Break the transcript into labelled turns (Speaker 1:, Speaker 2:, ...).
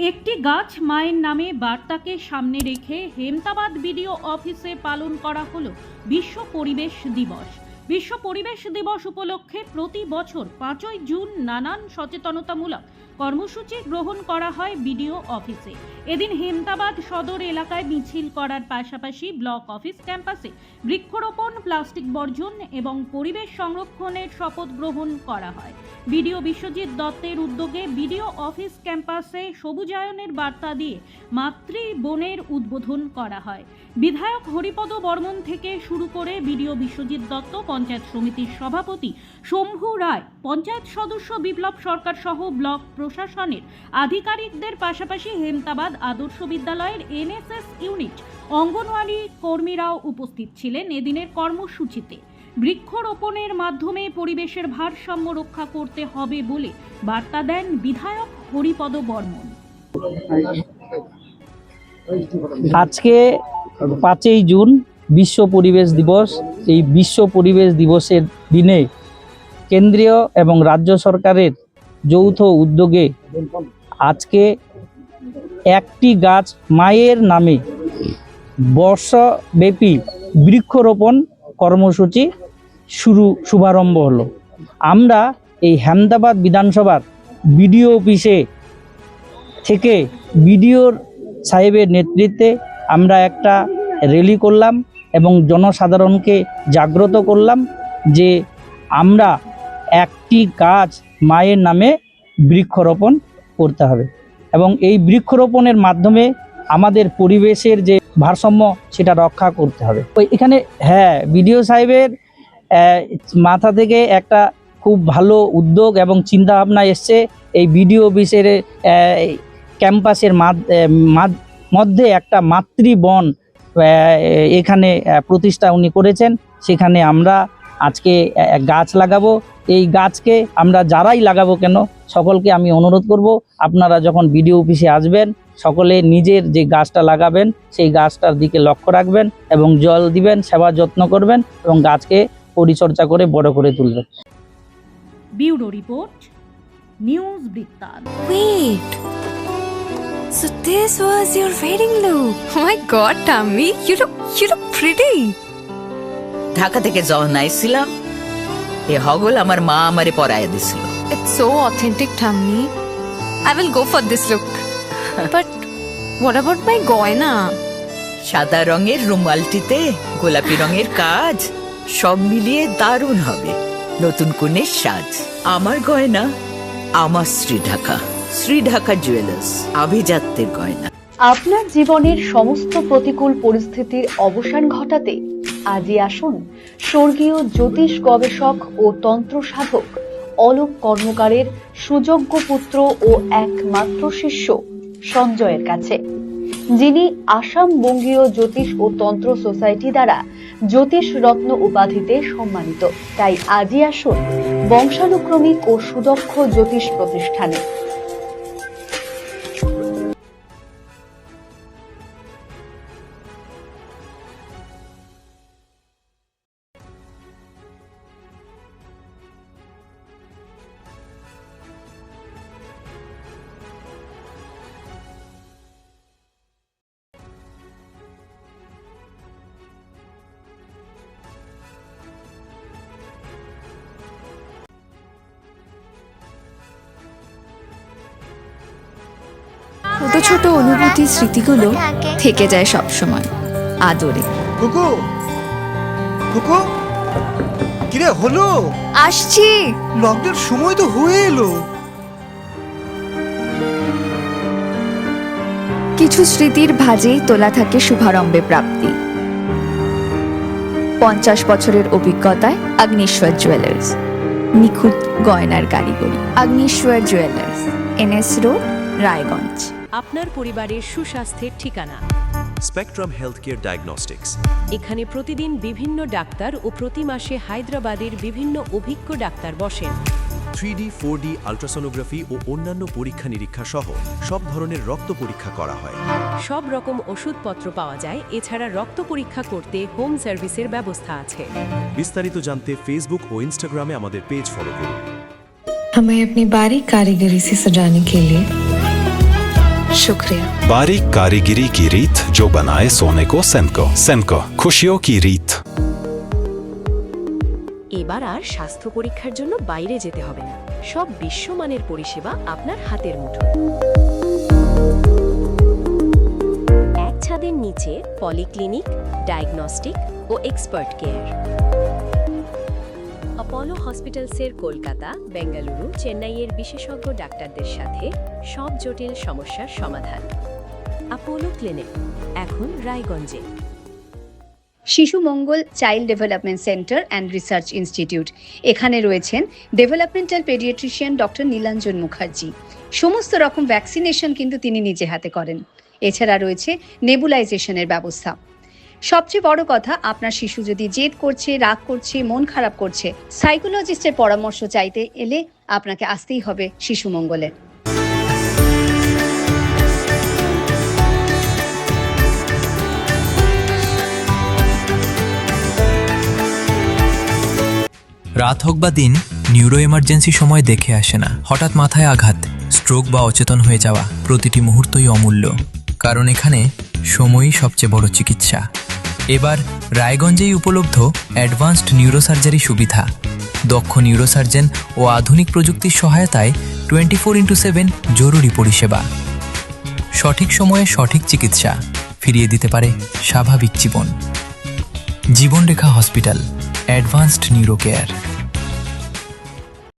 Speaker 1: একটি গাছ মায়ের নামে বার্তাকে সামনে রেখে হেমতাবাদ বিডিও অফিসে পালন করা হলো বিশ্ব পরিবেশ দিবস। বিশ্ব পরিবেশ দিবস উপলক্ষে প্রতি বছর 5ই জুন নানান সচেতনতামূলক কর্মসূচি গ্রহণ করা হয় বিডিও অফিসে। এদিন হেমতাবাদ সদর এলাকায় মিছিল করার পাশাপাশি ব্লক অফিস ক্যাম্পাসে বৃক্ষরোপণ, প্লাস্টিক বর্জন এবং পরিবেশ সংরক্ষণের শপথ গ্রহণ করা হয়। বিডিও বিশ্বজিৎ দত্তের উদ্যোগে বিডিও অফিস ক্যাম্পাসে সবুজায়নের বার্তা দিয়ে মাতৃবনের উদ্বোধন করা হয়। বিধায়ক হরিপদ বর্মন থেকে শুরু করে বিডিও বিশ্বজিৎ দত্ত, পঞ্চায়েত সমিতির সভাপতি শম্ভু রায়, পঞ্চায়েত সদস্য বিপ্লব সরকার সহ ব্লক প্রশাসনের আধিকারিকদের পাশাপাশি হেমতাবাদ আদর্শ বিদ্যালয়ের এনএসএস ইউনিট, অঙ্গনওয়াড়ি কর্মীরাও উপস্থিত ছিলেন এদিনের কর্মসূচিতে। বৃক্ষরোপণের মাধ্যমে পরিবেশের ভারসাম্য রক্ষা করতে হবে বলে বার্তা দেন বিধায়ক হরিপদ বর্মন।
Speaker 2: আজকে 5ই জুন বিশ্ব পরিবেশ দিবস। এই বিশ্ব পরিবেশ দিবসের দিনে কেন্দ্রীয় এবং রাজ্য সরকারের যৌথ উদ্যোগে আজকে একটি গাছ মায়ের নামে বর্ষব্যাপী বৃক্ষরোপণ কর্মসূচি শুভারম্ভ হলো। আমরা এই হেমতাবাদ বিধানসভার বিডিও অফিসে থেকে বিডিওর সাহেবের নেতৃত্বে আমরা একটা র্যালি করলাম এবং জনসাধারণকে জাগ্রত করলাম যে আমরা একটি গাছ মায়ের নামে বৃক্ষরোপণ করতে হবে এবং এই বৃক্ষরোপণের মাধ্যমে আমাদের পরিবেশের যে ভারসাম্য সেটা রক্ষা করতে হবে। এখানে বিডিও সাহেবের মাথা থেকে একটা খুব ভালো উদ্যোগ এবং চিন্তাভাবনা এসছে। এই বিডিও অফিসের ক্যাম্পাসের মধ্যে একটা মাতৃবন এখানে প্রতিষ্ঠা উনি করেছেন। সেখানে আমরা আজকে গাছ লাগাবো। এই গাছকে আমরা যারাই লাগাবো কেন সকলকে আমি অনুরোধ করব, আপনারা যখন বিডিও অফিসে আসবেন সকলে নিজের যে গাছটা লাগাবেন সেই গাছটার দিকে লক্ষ্য রাখবেন এবং জল দিবেন, সেবা যত্ন করবেন এবং গাছকে পরিচর্যা করে বড় করে তুলবেন।
Speaker 1: ব্যুরো রিপোর্ট, নিউজ বৃত্তান্ত।
Speaker 3: Wait. So this was your wedding look. Oh my god, Tammy, you look pretty.
Speaker 4: Dhaka থেকে যখন আইছিলাম এ হগল আমার মা আমারে পরায় দিছিল।
Speaker 3: It's so authentic, Tammy. I will go for this look. But what about my goina?
Speaker 4: সাদা রঙের রুমালটিতে গোলাপি রঙের কাজ, সব মিলিয়ে দারুণ হবে নতুন কনের সাজ। আমার গয়না আমার শ্রী ঢাকা জুয়েলার্স, আভিজাত্যের গয়না।
Speaker 5: আপনার জীবনের সমস্ত প্রতিকূল পরিস্থিতির অবসান ঘটাতে আজই আসুন স্বর্গীয় জ্যোতিষ গবেষক ও তন্ত্র সাধক অলোক কর্মকারের সুযোগ্য পুত্র ও একমাত্র শিষ্য সঞ্জয়ের কাছে, যিনি আসাম বঙ্গীয় জ্যোতিষ ও তন্ত্র সোসাইটি দ্বারা জ্যোতিষ রত্ন উপাধিতে সম্মানিত। তাই আজই আসুন বংশানুক্রমিক ও সুদক্ষ জ্যোতিষ প্রতিষ্ঠানে।
Speaker 3: ছোট ছোট অনুভূতি, স্মৃতিগুলো থেকে যায় সব সময় আদরে।
Speaker 6: কুকু কুকু কিরে হলো?
Speaker 3: আসছি।
Speaker 6: লকডাউন সময় তো হয়ে এলো।
Speaker 3: কিছু স্মৃতির ভাজেই তোলা থাকে শুভারম্ভে প্রাপ্তি। 50 বছরের অভিজ্ঞতায় আগ্নেশ্বর জুয়েলার্স, নিখুঁত গয়নার কারিগরি। Agneshwar jewellers, NS road, Raiganj.
Speaker 7: আপনার পরিবারের সুস্বাস্থ্যের ঠিকানা
Speaker 8: স্পেকট্রাম হেলথকেয়ার ডায়াগনস্টিক্স।
Speaker 7: এখানে প্রতিদিন বিভিন্ন ডাক্তার ও প্রতি মাসে হায়দ্রাবাদের বিভিন্ন অভিজ্ঞ ডাক্তার বসেন।
Speaker 8: 3D, 4D আল্ট্রাসোনোগ্রাফি ও অন্যান্য পরীক্ষা নিরীক্ষা সহ সব ধরনের রক্ত পরীক্ষা করা হয়।
Speaker 7: সব রকম ওষুধপত্র পাওয়া যায়। এছাড়া রক্ত পরীক্ষা করতে হোম সার্ভিসের ব্যবস্থা আছে।
Speaker 8: বিস্তারিত জানতে ফেসবুক ও ইনস্টাগ্রামে আমাদের পেজ ফলো করুন।
Speaker 9: हमें अपनी बारीक कारीगरी से सजाने के लिए
Speaker 3: शुक्रिया।
Speaker 9: बारीक कारीगिरी की रीत जो बनाए सोने को सेमको। सेमको, खुशियों की रीत।
Speaker 7: এবার আর স্বাস্থ্য পরীক্ষার জন্য বাইরে যেতে হবে না, সব বিশ্বমানের পরিষেবা আপনার হাতের মুঠোয়। এক ছাদের নিচে পলিক্লিনিক, ডায়াগনস্টিক ও এক্সপার্ট কেয়ার। অপোলো হসপিটালসের কলকাতা, বেঙ্গালুরু, চেন্নাইয়ের বিশেষজ্ঞ ডাক্তারদের সাথে সব জটিল সমস্যার সমাধান। অপোলো ক্লিনিক এখন রায়গঞ্জে।
Speaker 5: Shishu Mangal child development centre and research institute, এখানে রয়েছেন developmental paediatrician doctor Nilanjan Mukherjee. সমস্ত রকম ভ্যাকসিনেশন কিন্তু তিনি নিজে হাতে করেন। এছাড়া রয়েছে নেবুলাইজেশনের ব্যবস্থা। সবচেয়ে বড় কথা, আপনার শিশু যদি জেদ করছে, রাগ করছে, মন খারাপ করছে, সাইকোলজিস্টের পরামর্শ চাইতে এলে আপনাকে আসতেই হবে শিশু মঙ্গলে।
Speaker 10: রাত হোক বা দিন, নিউরো এমার্জেন্সি সময় দেখে আসে না। হঠাৎ মাথায় আঘাত, স্ট্রোক বা অচেতন হয়ে যাওয়া, প্রতিটি মুহূর্তই অমূল্য, কারণ এখানে সময়ই সবচেয়ে বড় চিকিৎসা। এবার রায়গঞ্জেই উপলব্ধ অ্যাডভান্সড নিউরোসার্জারি সুবিধা। দক্ষ নিউরোসার্জন ও আধুনিক প্রযুক্তির সহায়তায় 24x7 জরুরি পরিষেবা। সঠিক সময়ে সঠিক চিকিৎসা ফিরিয়ে দিতে পারে স্বাভাবিক জীবন। জীবনরেখা হসপিটাল, অ্যাডভান্সড নিউরো কেয়ার।